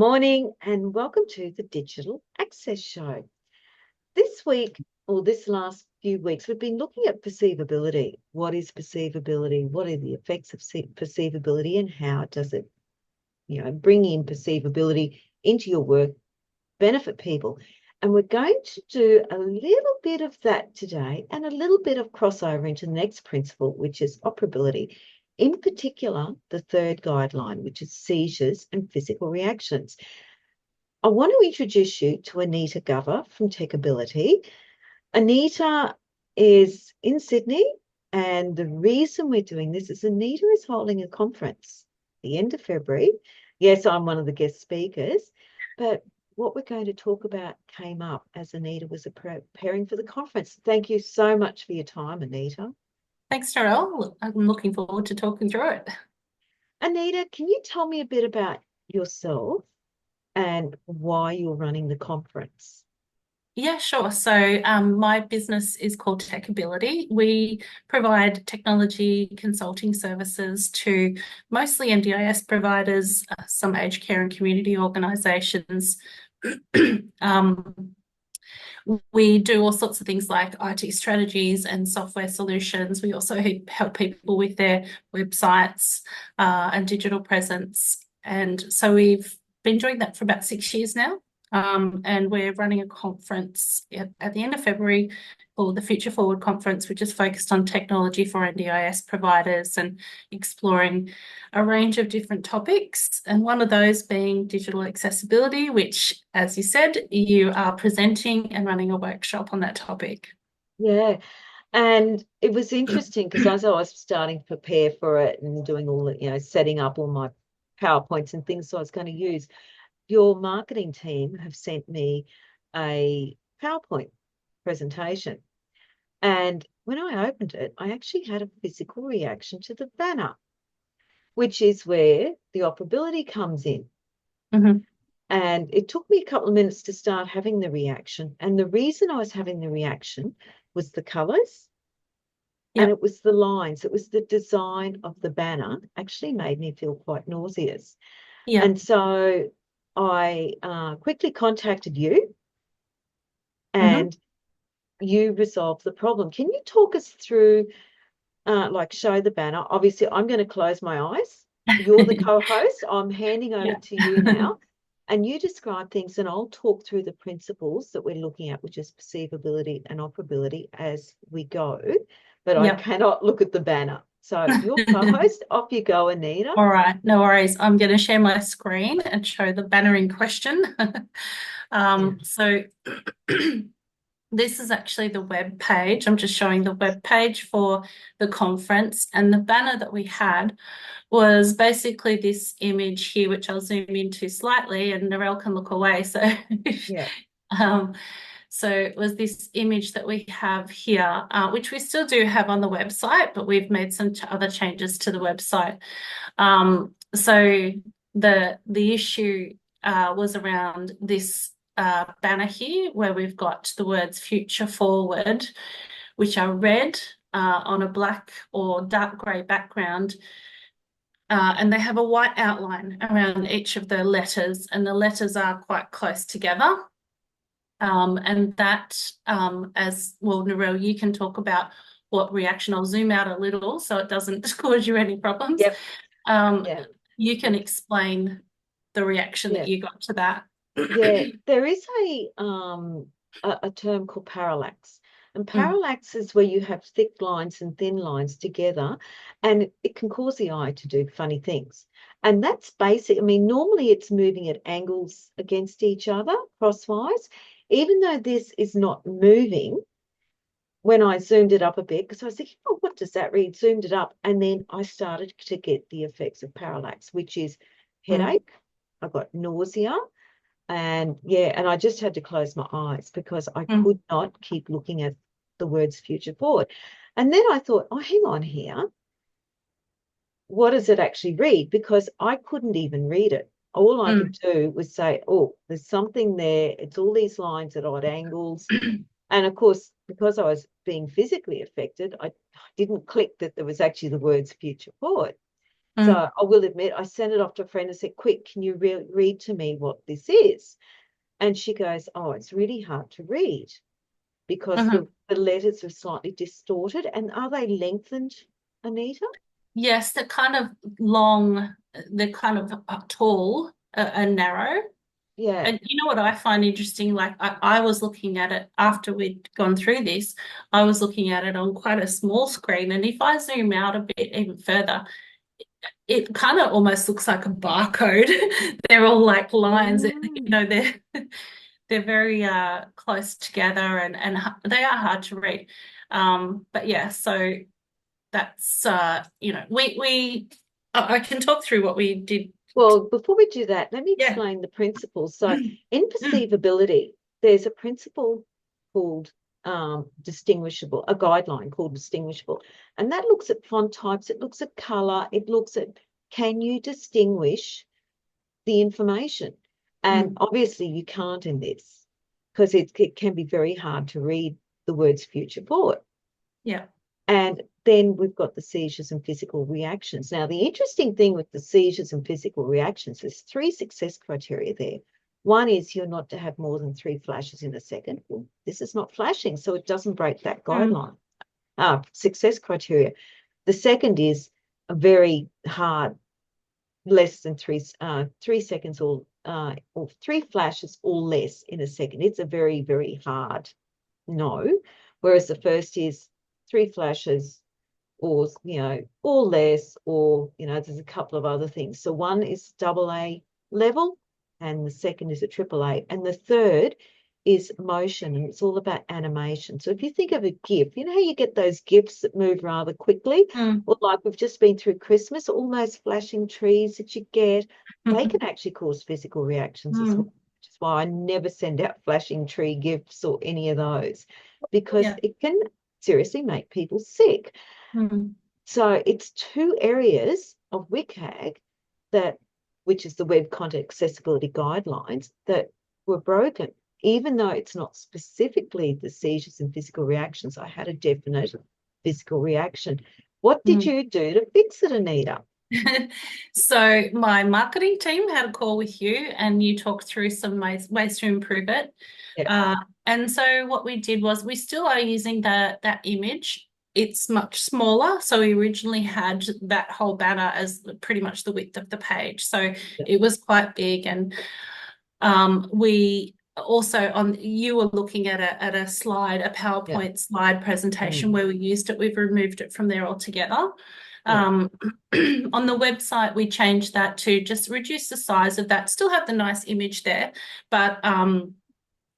morning and welcome to the Digital Access Show. This week, or this last few weeks, we've been looking at perceivability. What is perceivability? What are the effects of perceivability, and how does it, bring in perceivability into your work, benefit people? And we're going to do a little bit of that today and a little bit of crossover into the next principle, which is operability. In particular, the third guideline, which is seizures and physical reactions. I want to introduce you to Anita Gover from Techability. Anita is in Sydney, and the reason we're doing this is Anita is holding a conference at the end of February. Yes, I'm one of the guest speakers, but what we're going to talk about came up as Anita was preparing for the conference. Thank you so much for your time, Anita. Thanks, Narelle. I'm looking forward to talking through it. Anita, can you tell me a bit about yourself and why you're running the conference? Yeah, sure. So my business is called Techability. We provide technology consulting services to mostly NDIS providers, some aged care and community organisations. We do all sorts of things like IT strategies and software solutions. We also help people with their websites and digital presence. And so we've been doing that for about 6 years now. And we're running a conference at the end of February called the Future Forward Conference, which is focused on technology for NDIS providers and exploring a range of different topics. And one of those being digital accessibility, which, as you said, you are presenting and running a workshop on that topic. Yeah, and it was interesting because as I was starting to prepare for it and doing all the, setting up all my PowerPoints and things I was going to use, your marketing team have sent me a PowerPoint presentation. And when I opened it, I actually had a physical reaction to the banner, which is where the operability comes in. Mm-hmm. And it took me a couple of minutes to start having the reaction. And the reason I was having the reaction was the colours and it was the lines. It was the design of the banner actually made me feel quite nauseous. Yeah. And so I quickly contacted you and you resolved the problem. Can you talk us through, show the banner? Obviously, I'm going to close my eyes. You're the co-host. I'm handing over to you now. And you describe things and I'll talk through the principles that we're looking at, which is perceivability and operability as we go. But I cannot look at the banner. So your co-host, off you go, Anita. All right, no worries. I'm going to share my screen and show the banner in question. So this is actually the web page. I'm just showing the web page for the conference, and the banner that we had was basically this image here, which I'll zoom into slightly, and Narelle can look away. So So it was this image that we have here, which we still do have on the website, but we've made some other changes to the website. So the issue was around this banner here, where we've got the words Future Forward, which are red on a black or dark grey background. And they have a white outline around each of the letters, and the letters are quite close together. And that, as well, Narelle, you can talk about what reaction. I'll zoom out a little so it doesn't cause you any problems. You can explain the reaction that you got to that. Yeah, there is a term called parallax. And parallax is where you have thick lines and thin lines together, and it can cause the eye to do funny things. And that's basic. I mean, normally it's moving at angles against each other, crosswise. Even though this is not moving, when I zoomed it up a bit, because I was thinking, oh, what does that read? Zoomed it up, and then I started to get the effects of parallax, which is headache. I got nausea. And I just had to close my eyes because I could not keep looking at the words future forward. And then I thought, oh, hang on here. What does it actually read? Because I couldn't even read it. All I could do was say, oh, there's something there. It's all these lines at odd angles. And of course, because I was being physically affected, I didn't click that there was actually the words future forward. So Mm. I will admit, I sent it off to a friend and said, quick, can you read to me what this is? And she goes, oh, it's really hard to read because Mhm. the letters are slightly distorted. And are they lengthened, Anita? Yes, they're kind of long, they're kind of tall and narrow. Yeah. And you know what I find interesting? Like I was looking at it after we'd gone through this, I was looking at it on quite a small screen. And if I zoom out a bit even further, it kind of almost looks like a barcode. They're all like lines, Mm. they're very close together and they are hard to read. But yeah, so that's I can talk through what we did. Well, before we do that, let me Yeah. explain the principles. So, in perceivability, there's a principle called distinguishable, a guideline called distinguishable. And that looks at font types, it looks at color, it looks at can you distinguish the information? And Mm. obviously, you can't in this because it can be very hard to read the words future forward. Yeah. And then we've got the seizures and physical reactions. Now, the interesting thing with the seizures and physical reactions, there's three success criteria there. One is you're not to have more than 3 flashes in a second. Well, this is not flashing, so it doesn't break that Mm. guideline. Success criteria. The second is a very hard, less than 3 seconds or 3 flashes or less in a second. It's a very, very hard no. Whereas the first is 3 flashes or less, or there's a couple of other things. So one is AA level, and the second is a AAA, and the third is motion, and it's all about animation. So if you think of a GIF, you know how you get those GIFs that move rather quickly, Mm. or like we've just been through Christmas, all those flashing trees that you get, they Mm. can actually cause physical reactions as well. Mm. Which is why I never send out flashing tree GIFs or any of those, because Yeah. it can seriously make people sick. Mm. So it's two areas of WCAG that, which is the Web Content Accessibility Guidelines, that were broken. Even though it's not specifically the seizures and physical reactions, I had a definite physical reaction. What did Mm. you do to fix it, Anita? So my marketing team had a call with you and you talked through some ways to improve it. Yeah, Uh, and so what we did was we still are using that image. It's much smaller. So we originally had that whole banner as pretty much the width of the page. So yeah, it was quite big. And we also you were looking at a slide, a yeah, PowerPoint slide presentation mm, where we used it. We've removed it from there altogether. yeah, Um, on the website, we changed that to just reduce the size of that, still have the nice image there, but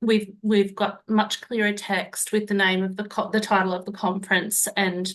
we've got much clearer text with the name of the title of the conference, and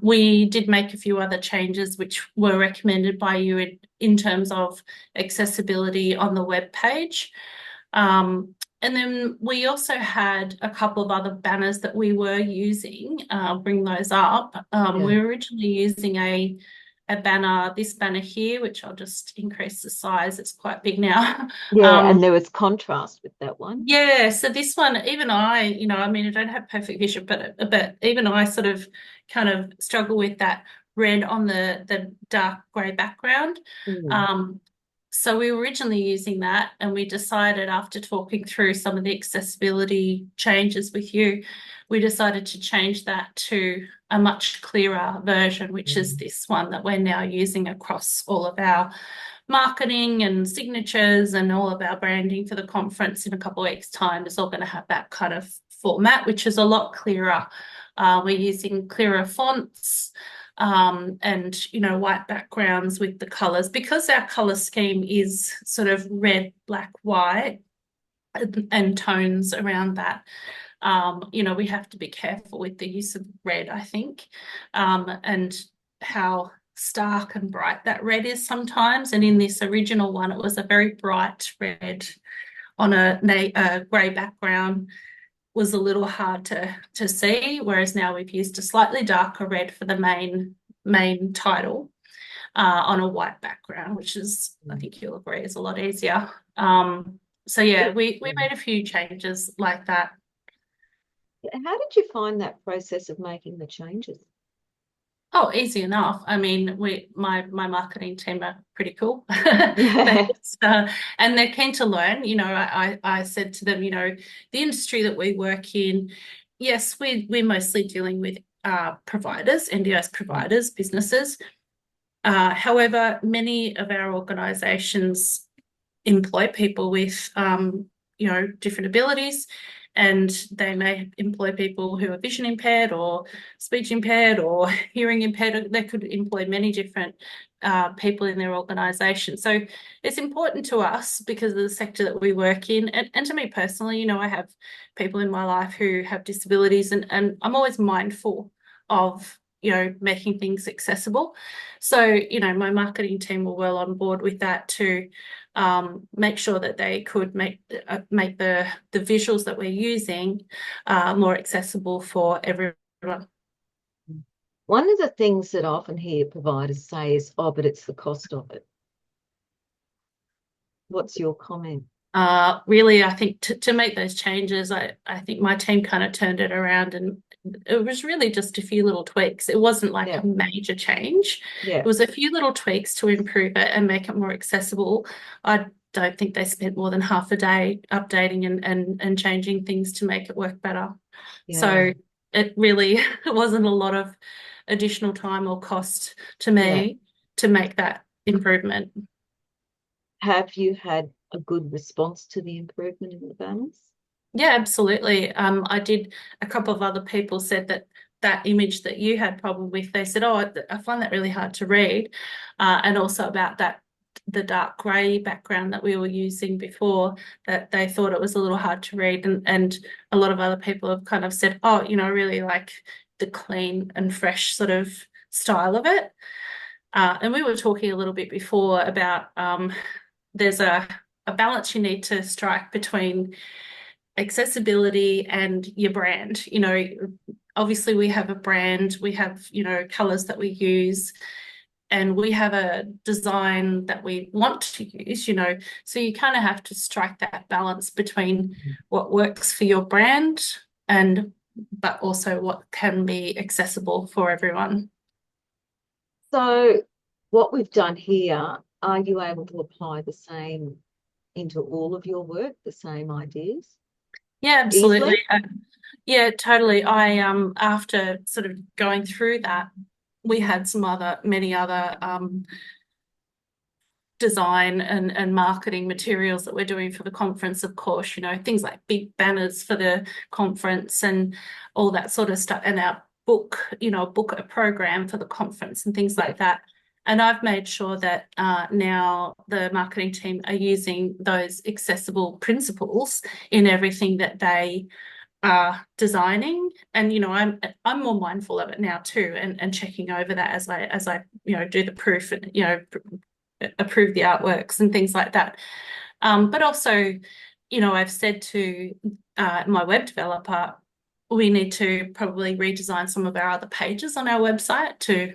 we did make a few other changes which were recommended by you in terms of accessibility on the web page. And then we also had a couple of other banners that we were using. Bring those up. yeah. We were originally using a banner, this banner here, which I'll just increase the size. It's quite big now. Yeah, and there was contrast with that one. Yeah, so this one, even I, I mean, I don't have perfect vision, but even I sort of kind of struggle with that red on the dark grey background. Mm, Um, so we were originally using that, and we decided after talking through some of the accessibility changes with you, we decided to change that to a much clearer version, which is mm, this one that we're now using across all of our marketing and signatures and all of our branding for the conference in a couple of weeks' time is all going to have that kind of format, which is a lot clearer. We're using clearer fonts and white backgrounds with the colours, because our colour scheme is sort of red, black, white, and tones around that. We have to be careful with the use of red, I think, and how stark and bright that red is sometimes. And in this original one, it was a very bright red on a grey background, was a little hard to see, whereas now we've used a slightly darker red for the main title on a white background, which is, I mm. think you'll agree, is a lot easier. So yeah, we Mm. made a few changes like that. How did you find that process of making the changes? Oh, easy enough. I mean, my marketing team are pretty cool. Yeah. And they're keen to learn. I said to them, the industry that we work in, yes, we're mostly dealing with providers, NDIS providers, businesses. However, many of our organisations employ people with different abilities, and they may employ people who are vision impaired or speech impaired or hearing impaired. They could employ many different people in their organisation. So it's important to us because of the sector that we work in, and to me personally, I have people in my life who have disabilities, and I'm always mindful of making things accessible. So my marketing team were well on board with that too, make sure that they could make the visuals that we're using more accessible for everyone. One of the things that I often hear providers say is, oh, but it's the cost of it. What's your comment? Really, I think to make those changes, I think my team kind of turned it around, and it was really just a few little tweaks. It wasn't like Yeah, a major change. yeah, It was a few little tweaks to improve it and make it more accessible. I don't think they spent more than half a day updating and changing things to make it work better. yeah, So it really wasn't a lot of additional time or cost to yeah. me to make that improvement. Have you had a good response to the improvement in the banners? Yeah, absolutely. I did. A couple of other people said that that image that you had problem with, they said, "Oh, I find that really hard to read," and also about that the dark grey background that we were using before, that they thought it was a little hard to read, and a lot of other people have kind of said, "Oh, I really like the clean and fresh sort of style of it." And we were talking a little bit before about there's a balance you need to strike between accessibility and your brand. Obviously we have a brand, we have, colors that we use, and we have a design that we want to use, so you kind of have to strike that balance between what works for your brand and but also what can be accessible for everyone. So, what we've done here, are you able to apply the same into all of your work, the same ideas Yeah, absolutely. easily? Yeah, totally. I after sort of going through that, we had many other design and marketing materials that we're doing for the conference, of course, things like big banners for the conference and all that sort of stuff, and our book a program for the conference and things Yeah. like that. And I've made sure that now the marketing team are using those accessible principles in everything that they are designing. And I'm more mindful of it now too, and checking over that as I do the proof and approve the artworks and things like that. But also, I've said to my web developer, we need to probably redesign some of our other pages on our website to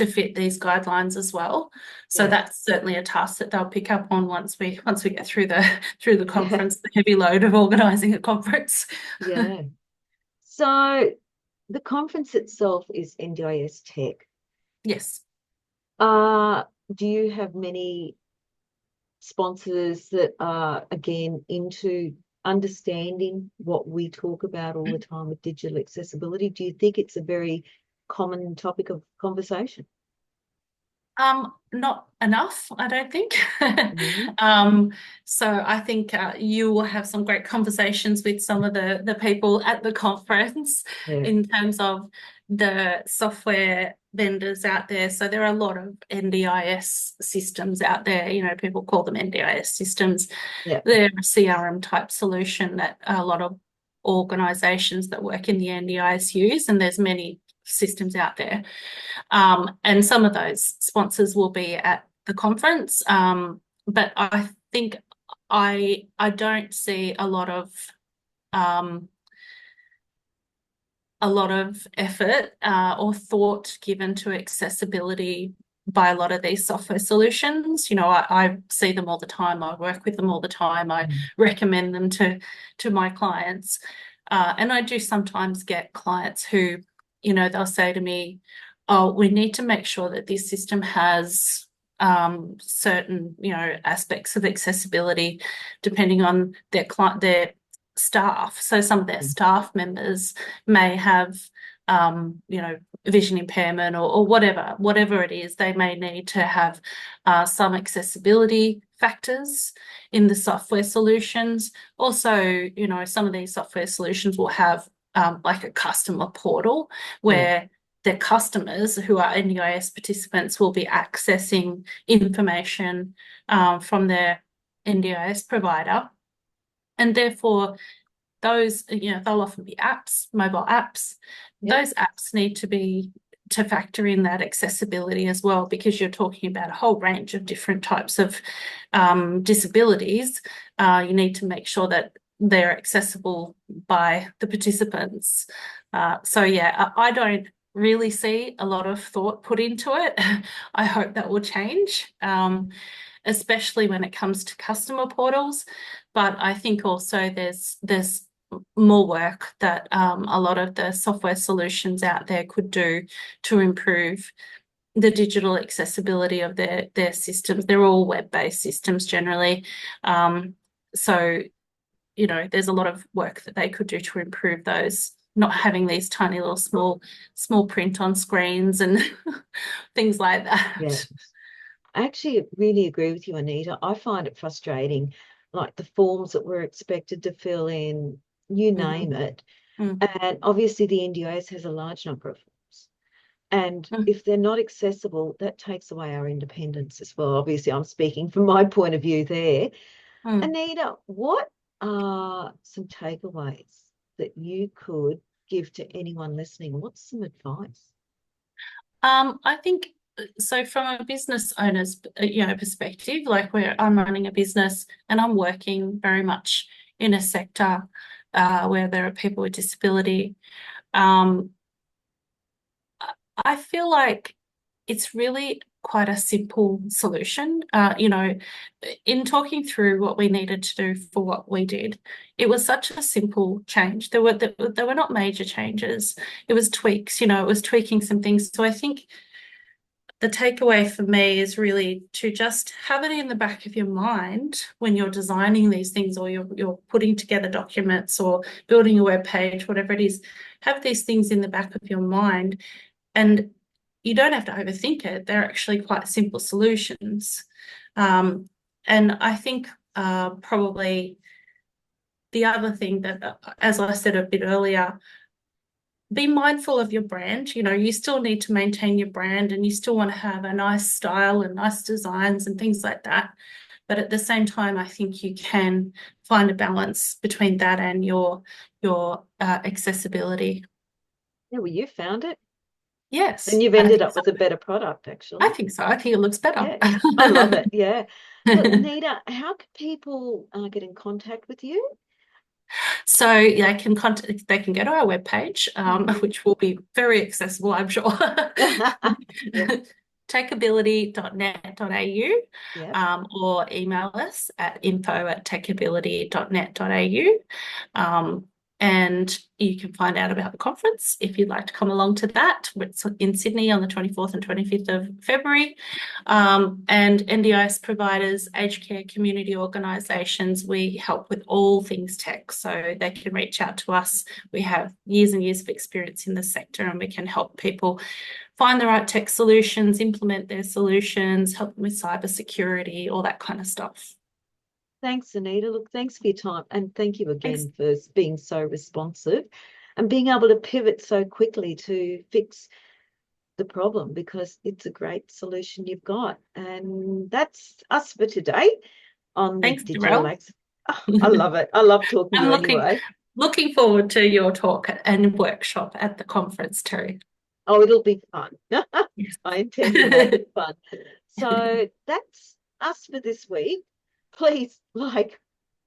fit these guidelines as well. So Yeah. that's certainly a task that they'll pick up on once we get through the Yeah. conference, the heavy load of organising a conference. Yeah. So, the conference itself is NDIS Tech. Yes. Uh, do you have many sponsors that are, again, into understanding what we talk about all the time with digital accessibility? Do you think it's a very common topic of conversation? Not enough, I don't think. Mhm. So I think you will have some great conversations with some of the people at the conference Yeah. in terms of the software vendors out there. So there are a lot of NDIS systems out there. People call them NDIS systems. Yeah. They're a CRM type solution that a lot of organizations that work in the NDIS use, and there's many systems out there. And some of those sponsors will be at the conference. But I think I don't see um, a lot of effort or thought given to accessibility by a lot of these software solutions. I see them all the time. I work with them all the time. I Mm. recommend them to my clients. And I do sometimes get clients who, they'll say to me, oh, we need to make sure that this system has certain, aspects of accessibility depending on their staff. So some of their staff members may have, vision impairment or whatever it is. They may need to have some accessibility factors in the software solutions. Also, some of these software solutions will have like a customer portal where their customers who are NDIS participants will be accessing information from their NDIS provider. And therefore, those, they'll often be apps, mobile apps. Those apps need to factor in that accessibility as well, because you're talking about a whole range of different types of disabilities. You need to make sure that they're accessible by the participants. So yeah, I don't really see a lot of thought put into it. I hope that will change, especially when it comes to customer portals. But I think also there's more work that a lot of the software solutions out there could do to improve the digital accessibility of their systems. They're all web-based systems generally. So, there's a lot of work that they could do to improve those, not having these tiny little small print on screens and things like that. Yeah. I actually really agree with you, Anita. I find it frustrating, like the forms that we're expected to fill in, you name it. And obviously the NDIS has a large number of forms. And if they're not accessible, that takes away our independence as well. Obviously, I'm speaking from my point of view there. Anita, what are some takeaways that you could give to anyone listening? What's some advice? I think so. From a business owner's, perspective, like where I'm running a business and I'm working very much in a sector where there are people with disability, I feel like it's really quite a simple solution. In talking through what we needed to do for what we did, it was such a simple change. There were not major changes. It was tweaks, it was tweaking some things. So I think the takeaway for me is really to just have it in the back of your mind when you're designing these things, or you're putting together documents or building a web page, whatever it is. Have these things in the back of your mind, and you don't have to overthink it. They're actually quite simple solutions. And I think probably the other thing that, as I said a bit earlier, be mindful of your brand. You still need to maintain your brand, and you still want to have a nice style and nice designs and things like that. But at the same time, I think you can find a balance between that and your accessibility. Yeah, well, you found it. Yes. And you've ended up with a better product, actually. I think so. I think it looks better. Yeah, I love it. Yeah. Look, Anita, how can people get in contact with you? So they can go to our webpage, which will be very accessible, I'm sure. Techability.net.au, or email us at info@techability.net.au. And you can find out about the conference if you'd like to come along to that. It's in Sydney on the 24th and 25th of February. And NDIS providers, aged care community organisations, we help with all things tech. So they can reach out to us. We have years and years of experience in the sector, and we can help people find the right tech solutions, implement their solutions, help them with cybersecurity, all that kind of stuff. Thanks, Anita. Look, thanks for your time. And thank you again for being so responsive and being able to pivot so quickly to fix the problem, because it's a great solution you've got. And that's us for today on the Digital Access. Oh, I love it. I love talking to you anyway. Looking forward to your talk and workshop at the conference too. Oh, it'll be fun. I intend to make it fun. So that's us for this week. Please like,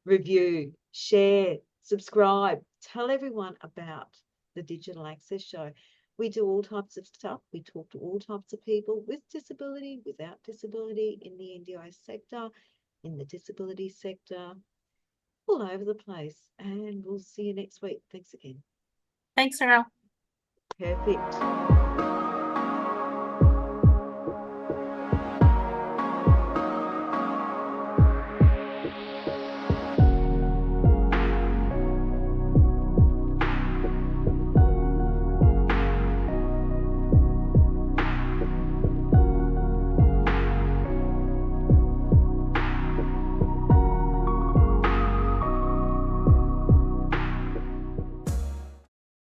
review, share, subscribe, tell everyone about the Digital Access Show. We do all types of stuff. We talk to all types of people with disability, without disability, in the NDIS sector, in the disability sector, all over the place. And we'll see you next week. Thanks again. Thanks, Sarah. Perfect.